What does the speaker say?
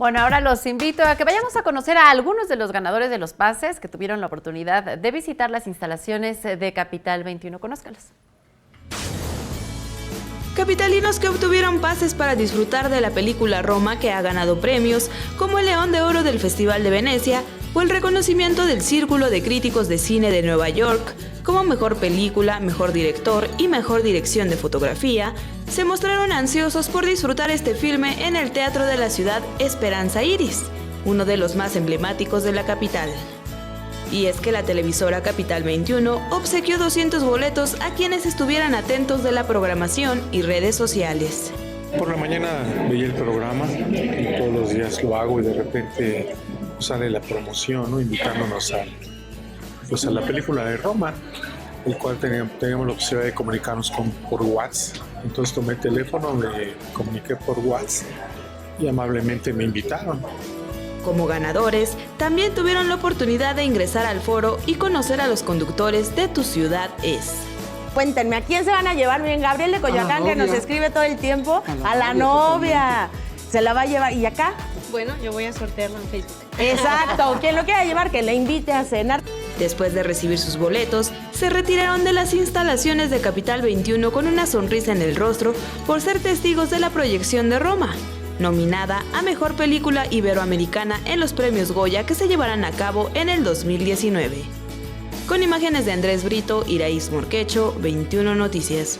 Bueno, ahora los invito a que vayamos a conocer a algunos de los ganadores de los pases que tuvieron la oportunidad de visitar las instalaciones de Capital 21. Conózcalos. Capitalinos que obtuvieron pases para disfrutar de la película Roma, que ha ganado premios como el León de Oro del Festival de Venecia o el reconocimiento del Círculo de Críticos de Cine de Nueva York como mejor película, mejor director y mejor dirección de fotografía, se mostraron ansiosos por disfrutar este filme en el Teatro de la Ciudad Esperanza Iris, uno de los más emblemáticos de la capital. Y es que la televisora Capital 21 obsequió 200 boletos a quienes estuvieran atentos de la programación y redes sociales. Por la mañana veía el programa y todos los días lo hago y de repente sale la promoción, ¿no? Invitándonos a la película de Roma, el cual teníamos la posibilidad de comunicarnos por WhatsApp. Entonces tomé el teléfono, me comuniqué por WhatsApp y amablemente me invitaron. Como ganadores, también tuvieron la oportunidad de ingresar al foro y conocer a los conductores de Tu Ciudad Es. Cuéntenme, ¿a quién se van a llevar? Bien, Gabriel de Coyoacán, que nos escribe todo el tiempo. A la novia. Se la va a llevar. ¿Y acá? Bueno, yo voy a sortearlo en Facebook. Exacto. Quien lo quiera llevar, que le invite a cenar. Después de recibir sus boletos, se retiraron de las instalaciones de Capital 21 con una sonrisa en el rostro por ser testigos de la proyección de Roma, nominada a Mejor Película Iberoamericana en los premios Goya que se llevarán a cabo en el 2019. Con imágenes de Andrés Brito, Iraís Morquecho, 21 Noticias.